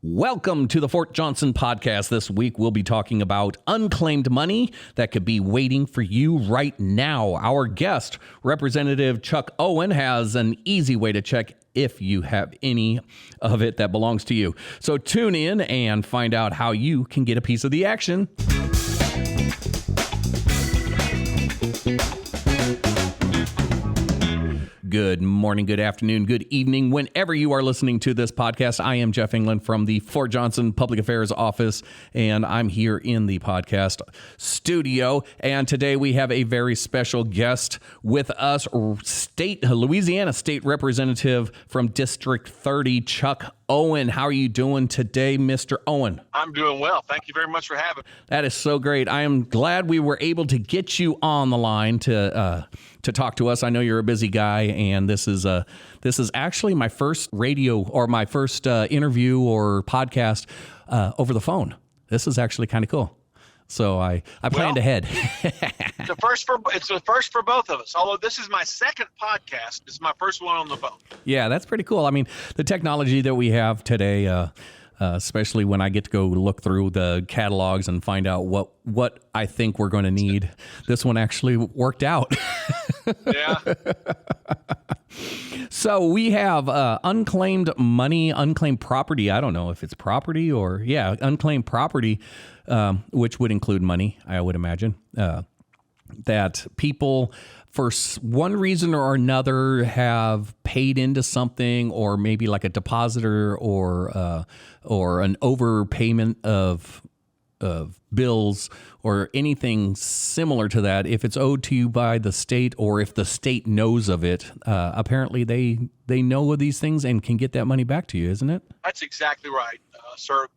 Welcome to the Fort Johnson podcast. This week, we'll be talking about unclaimed money that could be waiting for you right now. Our guest, Representative Chuck Owen, has an easy way to check if you have any of it that belongs to you. So tune in and find out how you can get a piece of the action. Good morning, good afternoon, good evening. Whenever you are listening to this podcast, I am Jeff England from the Fort Johnson Public Affairs Office, and I'm here in the podcast studio. And today we have a very special guest with us, Louisiana State Representative from District 30, Chuck Owen. How are you doing today, Mr. Owen? I'm doing well. Thank you very much for having me. That is so great. I am glad we were able to get you on the line to talk to us. I know you're a busy guy, and this is actually my first radio or my first interview or podcast over the phone. This is actually kind of cool. So I planned ahead. It's the first for both of us. Although this is my second podcast, this is my first one on the phone. Yeah, that's pretty cool. I mean, the technology that we have today, especially when I get to go look through the catalogs and find out what I think we're going to need, this one actually worked out. Yeah. So we have unclaimed money, unclaimed property. I don't know if it's property or, unclaimed property, which would include money, I would imagine, that people for one reason or another have paid into something, or maybe like a depositor or an overpayment of bills or anything similar to that. If it's owed to you by the state, or if the state knows of it, apparently they know of these things and can get that money back to you, isn't it? That's exactly right, sir.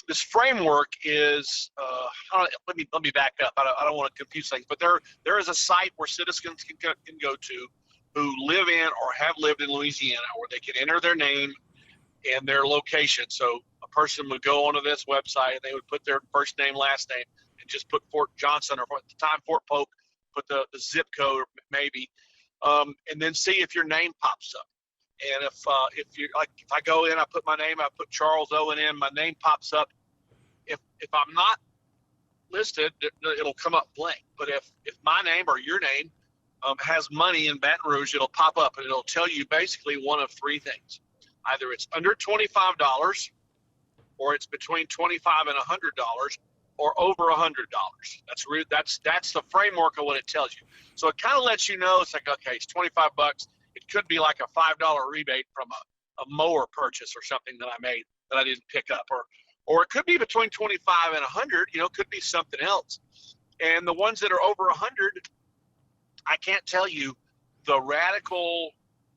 This framework is, let me back up. I don't want to confuse things, but there is a site where citizens can go to who live in or have lived in Louisiana, where they can enter their name and their location. So a person would go onto this website and they would put their first name, last name, and just put Fort Johnson, or at the time Fort Polk, put the zip code maybe, and then see if your name pops up. And if I go in, I put my name, I put Charles Owen in, my name pops up. If I'm not listed, it'll come up blank. But if my name or your name has money in Baton Rouge, it'll pop up and it'll tell you basically one of three things. Either it's under $25, or it's between $25 and $100, or over $100. That's the framework of what it tells you. So it kind of lets you know, it's like, okay, it's $25. It could be like a $5 rebate from a mower purchase or something that I made that I didn't pick up, or it could be between 25 and 100. It could be something else. And the ones that are over 100, I can't tell you the radical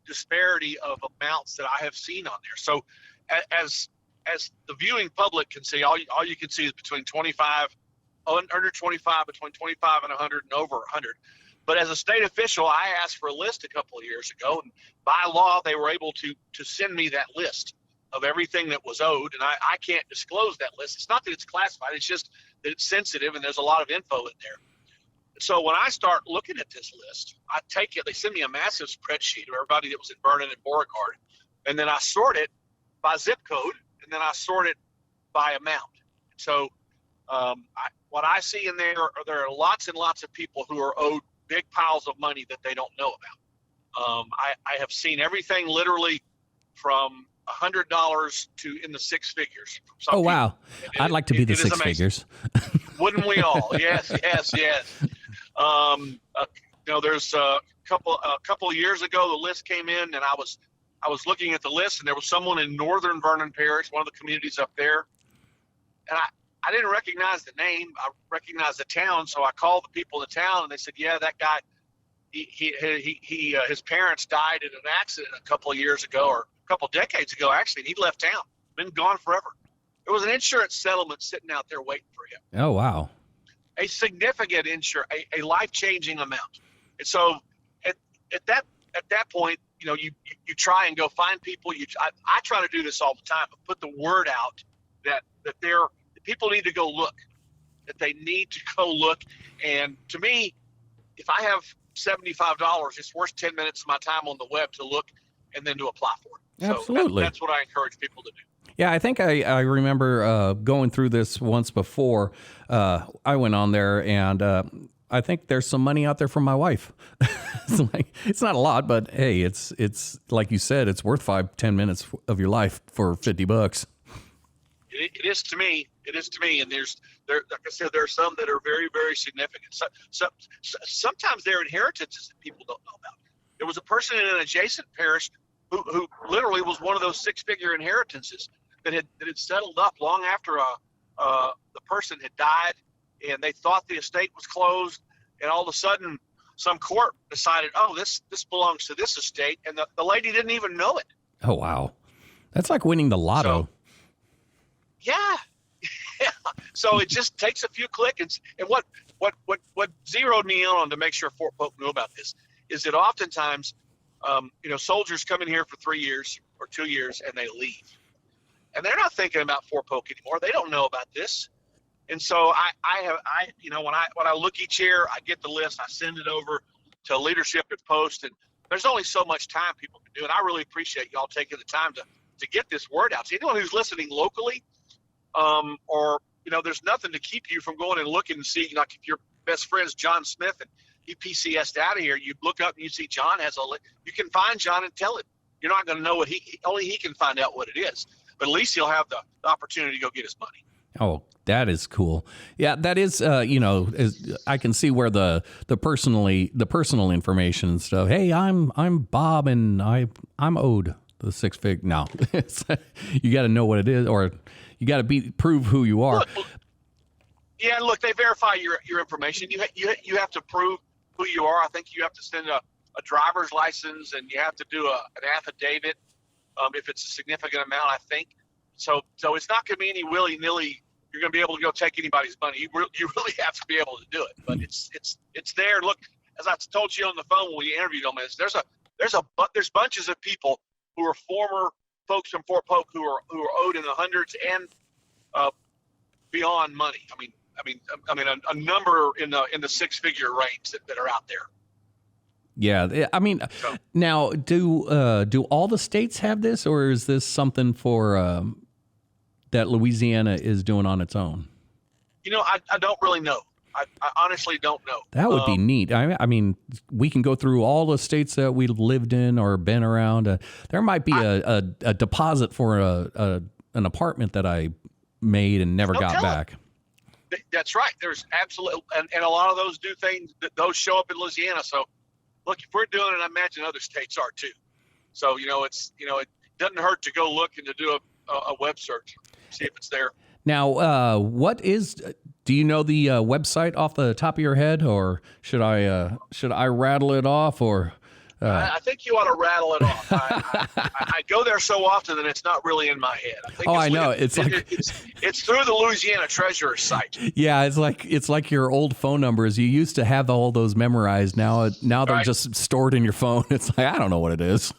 disparity of amounts that I have seen on there. So as the viewing public can see, all you can see is between 25, under 25, between 25 and 100, and over 100. But as a state official, I asked for a list a couple of years ago, and by law, they were able to send me that list of everything that was owed, and I can't disclose that list. It's not that it's classified, it's just that it's sensitive, and there's a lot of info in there. So when I start looking at this list, I take it, they send me a massive spreadsheet of everybody that was in Vernon and Beauregard, and then I sort it by zip code, and then I sort it by amount. So what I see in there are lots and lots of people who are owed big piles of money that they don't know about. I have seen everything literally from $100 to in the six figures. Oh, wow. I'd like to be the six figures. Wouldn't we all? Yes. There's a couple of years ago, the list came in, and I was looking at the list, and there was someone in northern Vernon Parish, one of the communities up there, and I didn't recognize the name. I recognized the town, so I called the people in the town, and they said, "Yeah, that guy, his parents died in an accident a couple of years ago, or a couple of decades ago, actually, and he left town, been gone forever." There was an insurance settlement sitting out there waiting for him. Oh, wow. A significant a life-changing amount. And so at that point, you try and go find people. I try to do this all the time, but put the word out that people need to go look, that they need to go look. And to me, if I have $75, it's worth 10 minutes of my time on the web to look and then to apply for it. Absolutely. So that's what I encourage people to do. Yeah, I think I remember going through this once before. I went on there, and I think there's some money out there for my wife. It's not a lot, but hey, it's like you said, it's worth 5-10 minutes of your life for $50. It is to me. It is to me. And like I said, there are some that are very, very significant. Sometimes they're inheritances that people don't know about. There was a person in an adjacent parish who literally was one of those 6-figure inheritances that had settled up long after the person had died, and they thought the estate was closed, and all of a sudden some court decided, oh, this belongs to this estate, and the lady didn't even know it. Oh, wow. That's like winning the lotto. So, yeah. So it just takes a few clicks. And what zeroed me in on to make sure Fort Polk knew about this is that oftentimes, soldiers come in here for 3 years or 2 years and they leave. And they're not thinking about Fort Polk anymore. They don't know about this. And so when I look each year, I get the list, I send it over to leadership at Post, and there's only so much time people can do. And I really appreciate y'all taking the time to get this word out. So anyone who's listening locally, there's nothing to keep you from going and looking and see, like if your best friend's John Smith and he PCS'd out of here, you look up and you see John has you can find John and tell him. You're not going to know only he can find out what it is, but at least he'll have the opportunity to go get his money. Oh, that is cool. Yeah, that is, I can see where the personal information and stuff. Hey, I'm Bob and I'm owed the 6-figure. No, you got to know what it is, or you got to prove who you are. Look, they verify your information. You have to prove who you are. I think you have to send a driver's license, and you have to do an affidavit if it's a significant amount, I think. So it's not going to be any willy-nilly. You're going to be able to go take anybody's money. You really have to be able to do it. But it's there. Look, as I told you on the phone when we interviewed on this, there's bunches of people who are former folks from Fort Polk who are owed in the hundreds and beyond money. I mean a number in the 6-figure range that are out there. Yeah, now do all the states have this, or is this something for that Louisiana is doing on its own? I don't really know. I honestly don't know. That would be neat. I mean, we can go through all the states that we lived in or been around. There might be a deposit for an apartment that I made and never got back. That's right. There's absolutely, and a lot of those do things. Those show up in Louisiana. So, look, if we're doing it, I imagine other states are too. So, it doesn't hurt to go look and to do a web search, see if it's there. Now, do you know the website off the top of your head, or should I rattle it off, or? I think you ought to rattle it off. I go there so often that it's not really in my head. I know. It's through the Louisiana Treasurer's site. Yeah, it's like your old phone numbers. You used to have all those memorized. Now they're just stored in your phone. It's like, I don't know what it is.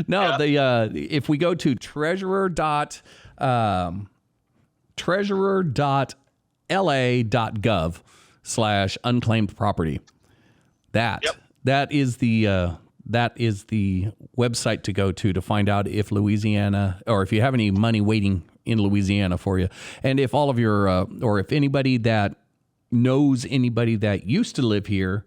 No, yeah. If we go to treasurer.la.gov/unclaimed property, that is the website to go to find out if Louisiana, or if you have any money waiting in Louisiana for you. And if all of your, or if anybody that knows anybody that used to live here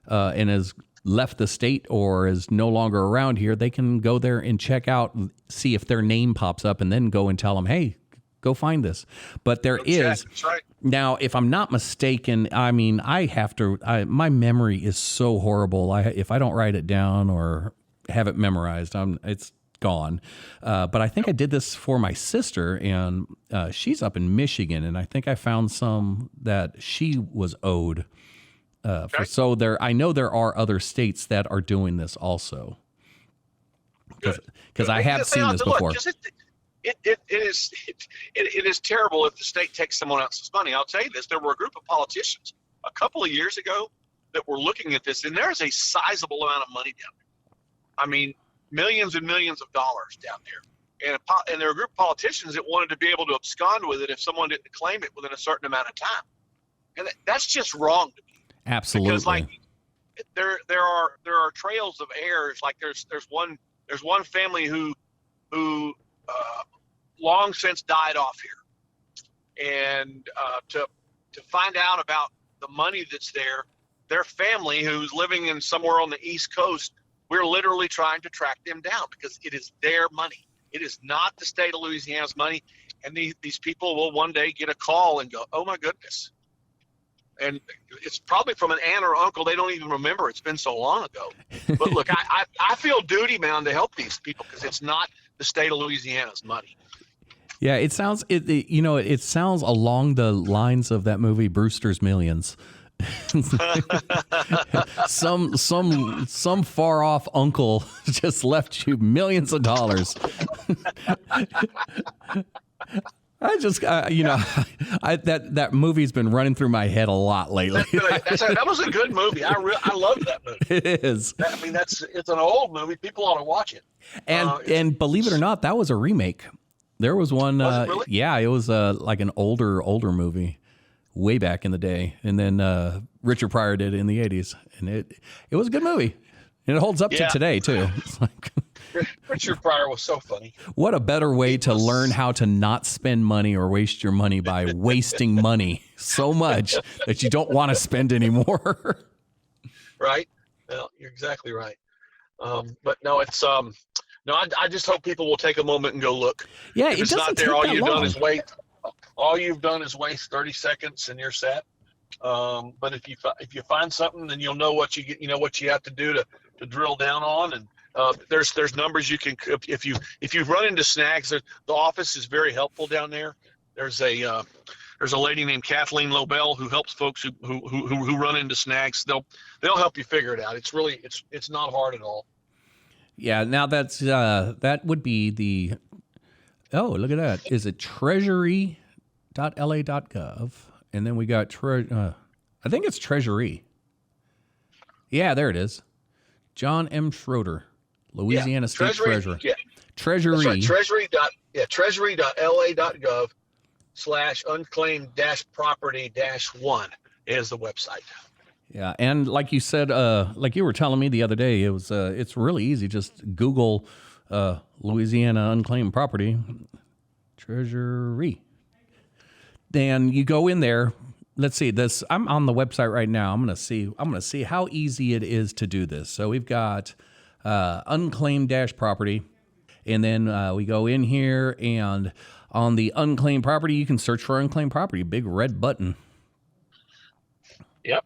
and has left the state or is no longer around here, they can go there and check out, see if their name pops up, and then go and tell them, hey, go find this. But there is, that's right. Now, if I'm not mistaken, my memory is so horrible. If I don't write it down or have it memorized, it's gone. But I think I did this for my sister, and she's up in Michigan, and I think I found some that she was owed. I know there are other states that are doing this also. Because I have seen this before. It is terrible if the state takes someone else's money. I'll tell you this: there were a group of politicians a couple of years ago that were looking at this, and there's a sizable amount of money down there. I mean, millions and millions of dollars down there, and there were a group of politicians that wanted to be able to abscond with it if someone didn't claim it within a certain amount of time, and that's just wrong to me. Absolutely, because there are trails of heirs. Like there's one family who long since died off here. And to find out about the money that's there, their family who's living in somewhere on the East Coast, we're literally trying to track them down because it is their money. It is not the state of Louisiana's money. And these people will one day get a call and go, oh my goodness. And it's probably from an aunt or uncle. They don't even remember. It's been so long ago. But look, I feel duty bound to help these people because it's not the state of Louisiana's money. Yeah, it sounds it sounds along the lines of that movie Brewster's Millions. some far off uncle just left you millions of dollars. That movie's been running through my head a lot lately. That was a good movie. I love that movie. It is. I mean, it's an old movie. People ought to watch it. And believe it or not, that was a remake. There was one. Was it really? Yeah, it was like an older movie, way back in the day, and then Richard Pryor did it in the '80s, and it was a good movie, and it holds up to today too. It's like, Richard Pryor was so funny. What a better way to learn how to not spend money or waste your money by wasting money so much that you don't want to spend anymore. Right. Well, you're exactly right. But no, it's no. I just hope people will take a moment and go look. Yeah, if it it's doesn't not there, take all that you've long. done is wait. All you've done is waste 30 seconds and you're set. But if you find something, then you'll know what you get. You know what you have to do to drill down on. And there's numbers you can, if you run into snags. The office is very helpful down there. There's a lady named Kathleen Lobel who helps folks who run into snags. They'll help you figure it out. It's really it's not hard at all. Yeah. Now that would be the. Oh, look at that. Is it treasury.la.gov? And then we got I think it's Treasury. Yeah, there it is. John M. Schroeder, Louisiana State Treasurer. Yeah. Treasury. That's right. treasury.la.gov/unclaimed-property-1 is the website. Yeah, and like you said, like you were telling me the other day, it's really easy. Just Google Louisiana unclaimed property Treasury. Then you go in there. Let's see this. I'm on the website right now. I'm gonna see how easy it is to do this. So we've got unclaimed property, and then we go in here, and on the unclaimed property, you can search for unclaimed property. Big red button. Yep.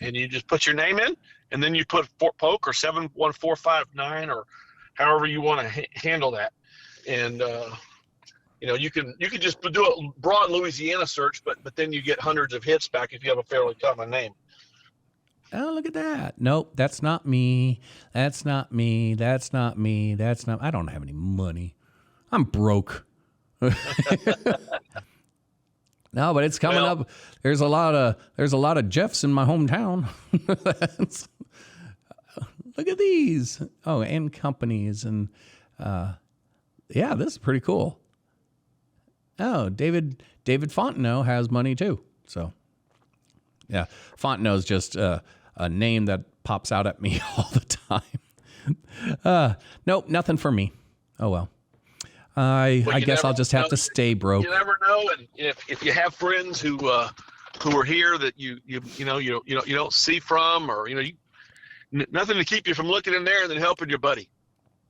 And you just put your name in, and then you put Fort Polk or 71459 or however you want to handle that. And you can just do a broad Louisiana search, but then you get hundreds of hits back if you have a fairly common name. Oh, look at that. Nope, that's not me. That's not me. That's not me. That's not. I don't have any money. I'm broke. No, but it's coming up. There's a lot of Jeffs in my hometown. Look at these. Oh, and companies, and yeah, this is pretty cool. Oh, David Fontenot has money too. So yeah, Fontenot's just a name that pops out at me all the time. Nope, nothing for me. Oh well. I guess I'll just have to stay broke. You never know, and if you have friends who are here that you don't see from, or nothing to keep you from looking in there and then helping your buddy.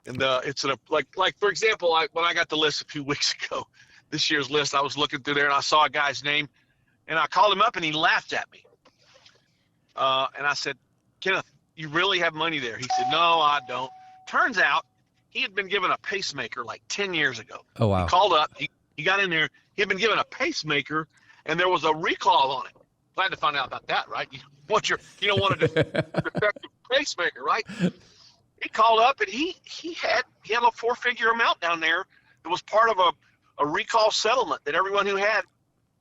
And it's like for example, when I got the list a few weeks ago, this year's list, I was looking through there and I saw a guy's name, and I called him up and he laughed at me. And I said, Kenneth, you really have money there? He said, no, I don't. Turns out he had been given a pacemaker like 10 years ago. Oh, wow. He called up, he got in there, he had been given a pacemaker, and there was a recall on it. Glad to find out about that, right? You don't want a defective pacemaker, right? He called up and he had a 4-figure amount down there that was part of a recall settlement that everyone who had,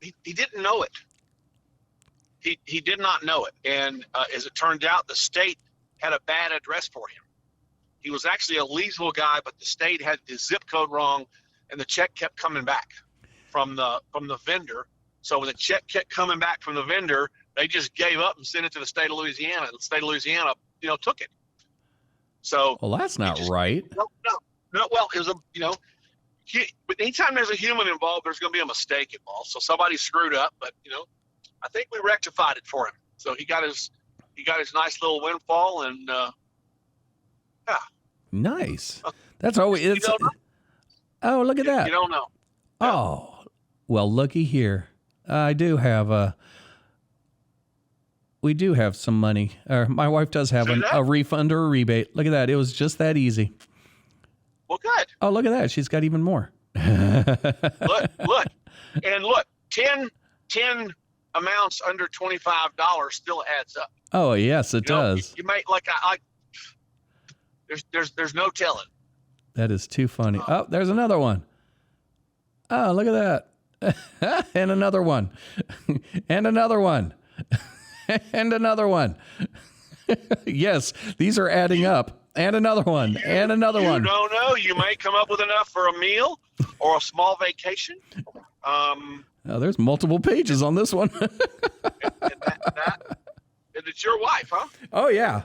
he didn't know it. He did not know it. And as it turned out, the state had a bad address for him. He was actually a Leesville guy, but the state had the zip code wrong, and the check kept coming back from the vendor. So when the check kept coming back from the vendor, they just gave up and sent it to the state of Louisiana. The state of Louisiana, took it. So well, that's not right. No. Well, it was but anytime there's a human involved, there's going to be a mistake involved. So somebody screwed up, but I think we rectified it for him. So he got his nice little windfall, and yeah. Nice. That's always it's. Oh, look at that. You don't know. Oh, well, looky here. I do have we do have some money. My wife does have a refund or a rebate. Look at that. It was just that easy. Well, good. Oh, look at that. She's got even more. Look. And look, 10 amounts under $25 still adds up. Oh, yes, it does. You might there's no telling. That is too funny. Oh, there's another one. Oh, look at that. And another one. And another one. And another one. Yes, these are adding up. And another one. And another one. You don't know. You might come up with enough for a meal or a small vacation. Oh, there's multiple pages on this one. and it's your wife, huh? Oh, yeah.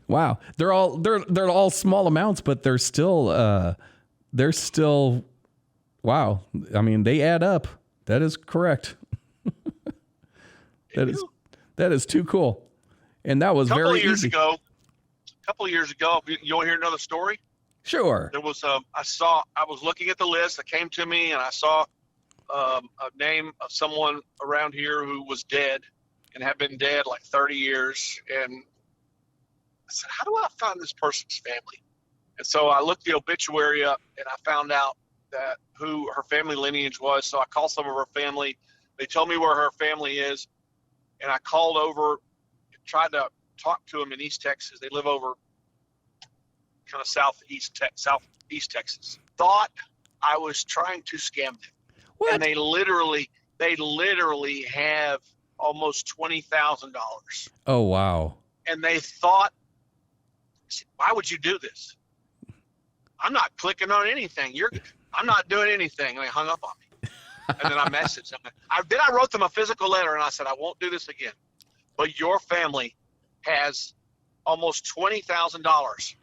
Wow. They're all small amounts, but they're still wow. I mean, they add up. That is correct. That is too cool. And that was very easy. A couple of years ago, you want to hear another story? Sure. There was I was looking at the list that came to me, and I saw a name of someone around here who was dead and had been dead like 30 years. And I said, how do I find this person's family? And so I looked the obituary up, and I found out that who her family lineage was. So I called some of her family. They told me where her family is, and I called over and tried to talk to them in East Texas. They live over kind of southeast Texas. Thought I was trying to scam them. What? And they literally have almost $20,000. Oh, wow. And they thought, why would you do this? I'm not clicking on anything. I'm not doing anything. And they hung up on me. And then I messaged them. Then I wrote them a physical letter, and I said, I won't do this again. But your family has almost $20,000.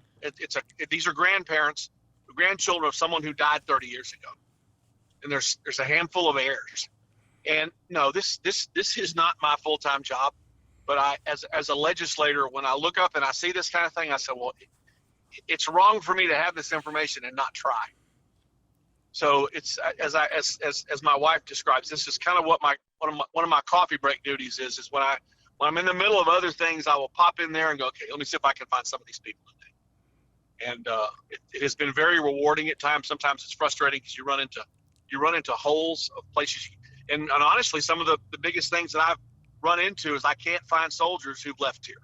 These are grandchildren of someone who died 30 years ago. And there's a handful of heirs. And no, this is not my full-time job. But I, as a legislator, when I look up and I see this kind of thing, I said, well, it's wrong for me to have this information and not try. So it's as my wife describes, this is kind of what one of my coffee break duties is when I'm in the middle of other things, I will pop in there and go, okay, let me see if I can find some of these people today. And it has been very rewarding at times. Sometimes it's frustrating because you run into holes of places. And honestly, some of the biggest things that I've run into is I can't find soldiers who've left here.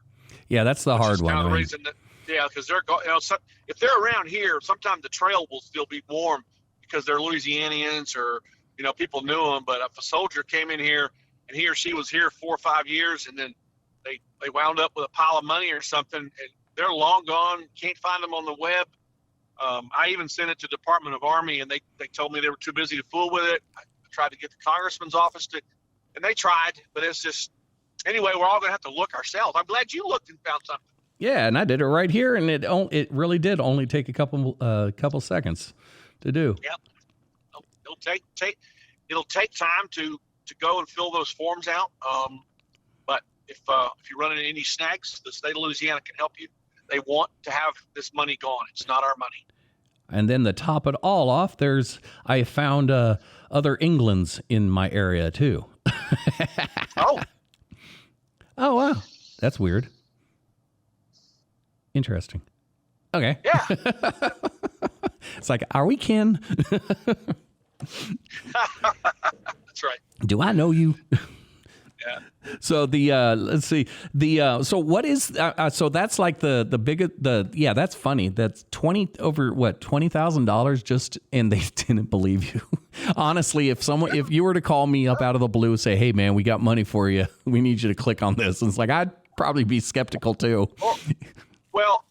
Yeah, that's the hard one. Kind of the reason that, because they're if they're around here, sometimes the trail will still be warm because they're Louisianians or people knew them. But if a soldier came in here and he or she was here 4 or 5 years and then they wound up with a pile of money or something, and they're long gone, can't find them on the web. I even sent it to Department of Army, and they told me they were too busy to fool with it. I tried to get the Congressman's office and they tried, but it's just, anyway, we're all going to have to look ourselves. I'm glad you looked and found something. Yeah, and I did it right here, and it really did only take a couple seconds to do. Yep. It'll take time to go and fill those forms out. But if you run into any snags, the state of Louisiana can help you. They want to have this money gone. It's not our money. And then to top it all off, I found other Englands in my area too. Oh. Oh, wow. That's weird. Interesting. Okay. Yeah. It's like, are we kin? That's right. Do I know you? Yeah. So let's see, so what is, so that's like the biggest, that's funny. That's $20,000 just, and they didn't believe you. Honestly, if you were to call me up out of the blue and say, hey man, we got money for you, we need you to click on this. And it's like, I'd probably be skeptical too. Well,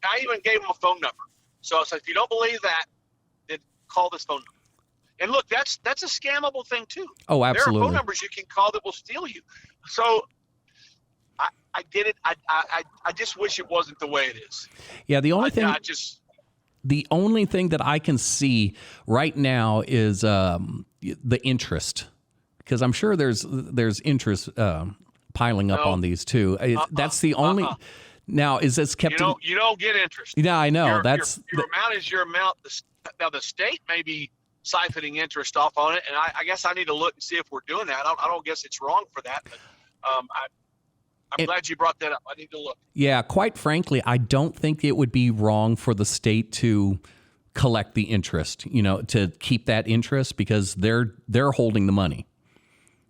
I even gave them a phone number. So I said, if you don't believe that, then call this phone number. And look, that's a scammable thing too. Oh, absolutely. There are phone numbers you can call that will steal you. So I get it. I just wish it wasn't the way it is. Yeah, the only thing. The only thing that I can see right now is the interest, because I'm sure there's interest piling up on these too. That's the only. Now, is this kept? You don't get interest. Yeah, I know. Your amount is your amount. Now the state may be siphoning interest off on it, and I guess I need to look and see if we're doing that. I don't guess it's wrong for that, but I'm glad you brought that up. I need to look. Yeah, quite frankly, I don't think it would be wrong for the state to collect the interest, to keep that interest, because they're holding the money.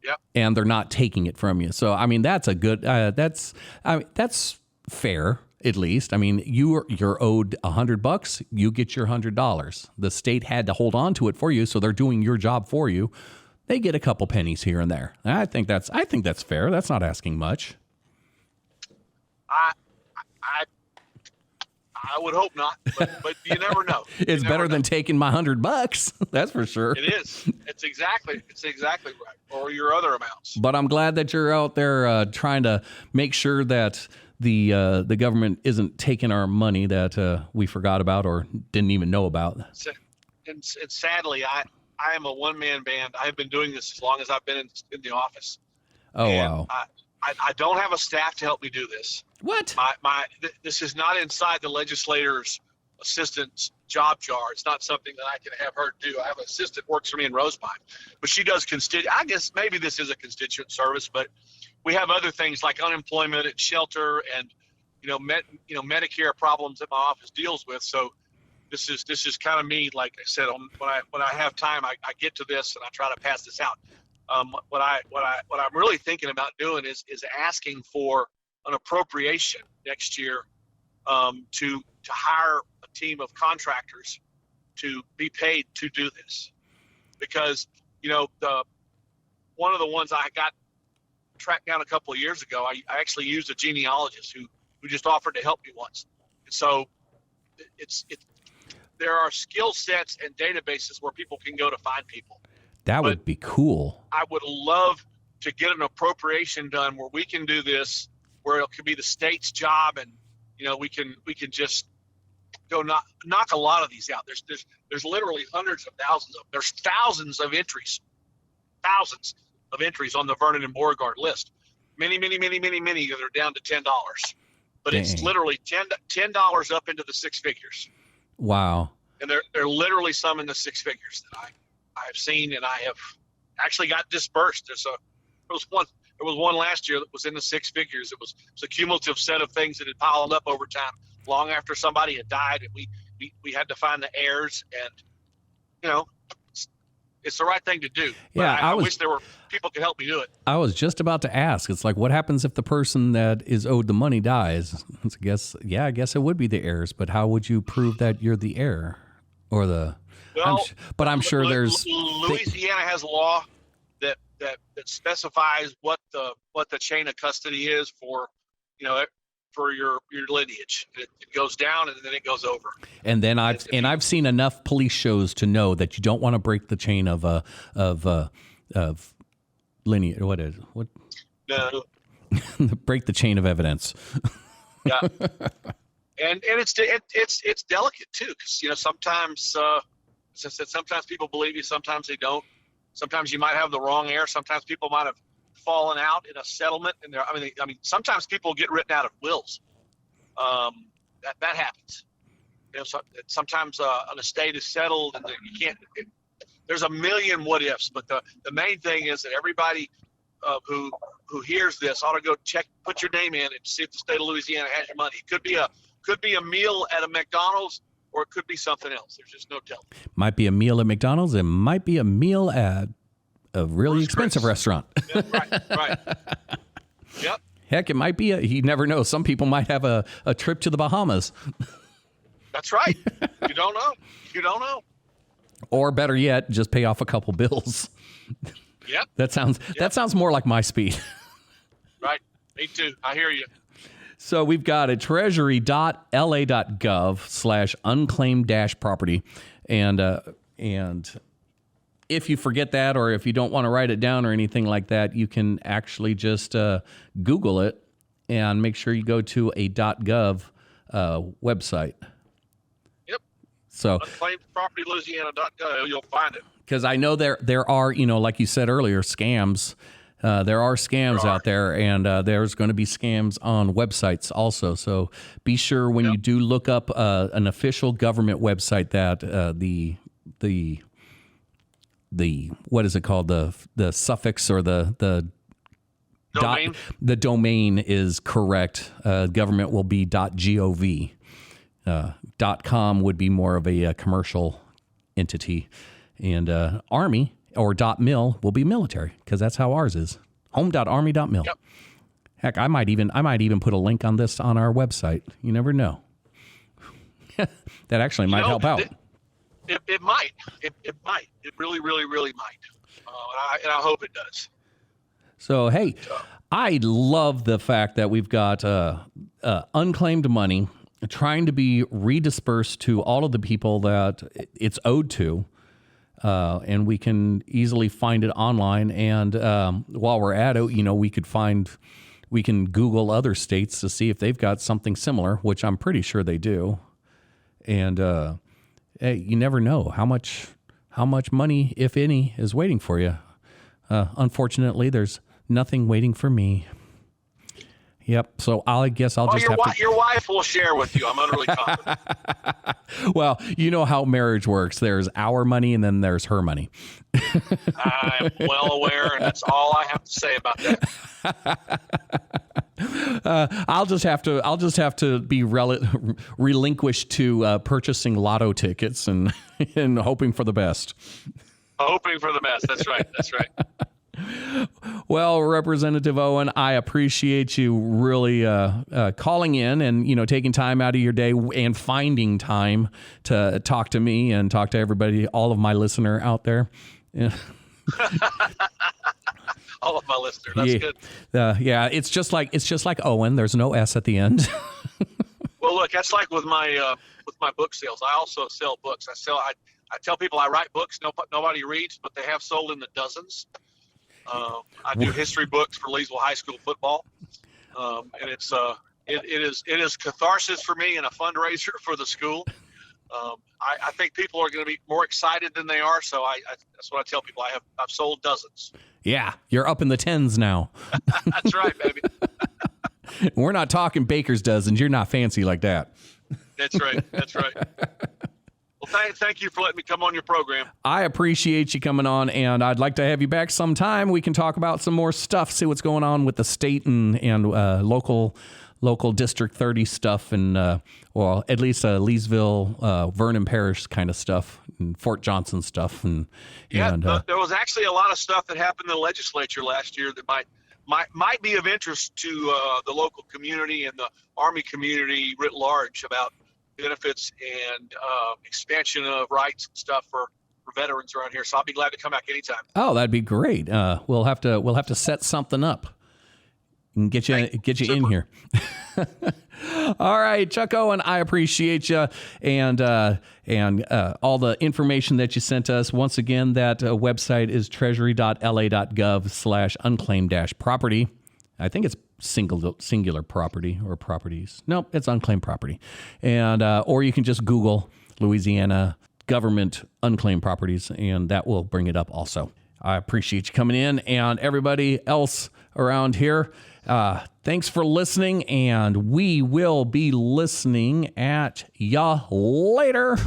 Yep. And they're not taking it from you. So, I mean, that's a good, that's fair, at least. I mean, you're owed $100, you get your $100. The state had to hold on to it for you, so they're doing your job for you. They get a couple pennies here and there. I think that's fair. That's not asking much. I would hope not, but you never know. It's better than taking my $100. That's for sure. It is. It's exactly right. Or your other amounts. But I'm glad that you're out there trying to make sure that the government isn't taking our money that we forgot about or didn't even know about. And sadly, I am a one-man band. I've been doing this as long as I've been in the office. Oh, and wow. I don't have a staff to help me do this. What? This is not inside the legislator's assistant's job jar. It's not something that I can have her do. I have an assistant works for me in Rosemont, but she does I guess maybe this is a constituent service, but we have other things like unemployment and shelter and Medicare problems that my office deals with. So this is kind of me. Like I said, when I have time, I get to this and I try to pass this out. What I'm really thinking about doing is asking for an appropriation next year to hire a team of contractors to be paid to do this, because one of the ones I got tracked down a couple of years ago, I actually used a genealogist who just offered to help me once. And so there are skill sets and databases where people can go to find people. That would be cool. I would love to get an appropriation done where we can do this, where it could be the state's job, and we can just go knock a lot of these out. There's literally hundreds of thousands of them. There's thousands of entries on the Vernon and Beauregard list. Many that are down to $10, but Dang. It's literally $10 up into the six figures. Wow. And there are literally some in the six figures that I've seen, and I have actually got dispersed. There was one last year that was in the six figures. It was a cumulative set of things that had piled up over time, long after somebody had died, and we had to find the heirs, and it's the right thing to do. Yeah, I wish there were people could help me do it. I was just about to ask. It's like, what happens if the person that is owed the money dies? I guess it would be the heirs, but how would you prove that you're the heir or the? Well, I'm sure there's Louisiana has a law that specifies what the chain of custody is for your lineage. It goes down and then it goes over. And then I've seen enough police shows to know that you don't want to break the chain of lineage. What? No. Break the chain of evidence. Yeah. And it's delicate too, because sometimes. Sometimes people believe you, sometimes they don't. Sometimes you might have the wrong heir. Sometimes people might have fallen out in a settlement, and I mean, sometimes people get written out of wills. That happens. Sometimes an estate is settled, and you can't. There's a million what ifs, but the main thing is that everybody who hears this ought to go put your name in, and see if the state of Louisiana has your money. It could be a meal at a McDonald's, or it could be something else. There's just no telling. Might be a meal at McDonald's. It might be a meal at a really expensive restaurant. Yeah, right. Yep. Heck, it might be you never know. Some people might have a trip to the Bahamas. That's right. You don't know. Or better yet, just pay off a couple bills. Yep. That sounds more like my speed. Right. Me too. I hear you. So we've got a treasury.la.gov/unclaimed-property. And if you forget that, or if you don't want to write it down or anything like that, you can actually just Google it and make sure you go to a .gov website. Yep. So unclaimedpropertylouisiana.gov, you'll find it. Because I know there are, like you said earlier, scams. There are scams out there, and there's going to be scams on websites also. So be sure when you do look up an official government website that the what is it called, the suffix or the Domain? The domain is correct. Government will be .gov. .com would be more of a commercial entity, and Army or .mil will be military, because that's how ours is. Home.army.mil. Yep. Heck, I might even put a link on this on our website. You never know. That actually might help out. It might. It might. It really, really, really might. And I hope it does. So, hey, I love the fact that we've got unclaimed money trying to be redispersed to all of the people that it's owed to. And we can easily find it online. And while we're at it, we can Google other states to see if they've got something similar, which I'm pretty sure they do. And hey, you never know how much money, if any, is waiting for you. Unfortunately, there's nothing waiting for me. Yep. So I guess I'll just your wife will share with you. I'm utterly confident. Well, you know how marriage works. There's our money and then there's her money. I'm well aware, and that's all I have to say about that. I'll just have to be relinquished to purchasing lotto tickets and hoping for the best. Hoping for the best. That's right. That's right. Well, Representative Owen, I appreciate you really calling in and taking time out of your day and finding time to talk to me and talk to everybody, all of my listener out there. Yeah. All of my listeners. That's good. Yeah, it's just like Owen. There's no S at the end. Well, look, that's like with my book sales. I also sell books. I tell people I write books nobody reads, but they have sold in the dozens. I do history books for Leesville High School football, and it is catharsis for me and a fundraiser for the school. I think people are going to be more excited than they are, so that's what I tell people. I've sold dozens. Yeah, you're up in the tens now. That's right, baby. We're not talking baker's dozens. You're not fancy like that. That's right. That's right. Well, thank you for letting me come on your program. I appreciate you coming on, and I'd like to have you back sometime. We can talk about some more stuff, see what's going on with the state and local District 30 stuff, and well, at least Leesville, Vernon Parish kind of stuff, and Fort Johnson stuff. There was actually a lot of stuff that happened in the legislature last year that might be of interest to the local community and the Army community writ large about benefits and expansion of rights and stuff for veterans around here. So I'll be glad to come back anytime. Oh, that'd be great. We'll have to set something up and get you in here. All right, Chuck Owen, I appreciate you and all the information that you sent us. Once again, that website is treasury.la.gov/unclaimed-property. I think it's singular property or properties. Nope, it's unclaimed property. And or you can just Google Louisiana government unclaimed properties, and that will bring it up also. I appreciate you coming in, and everybody else around here. Thanks for listening, and we will be listening at ya later.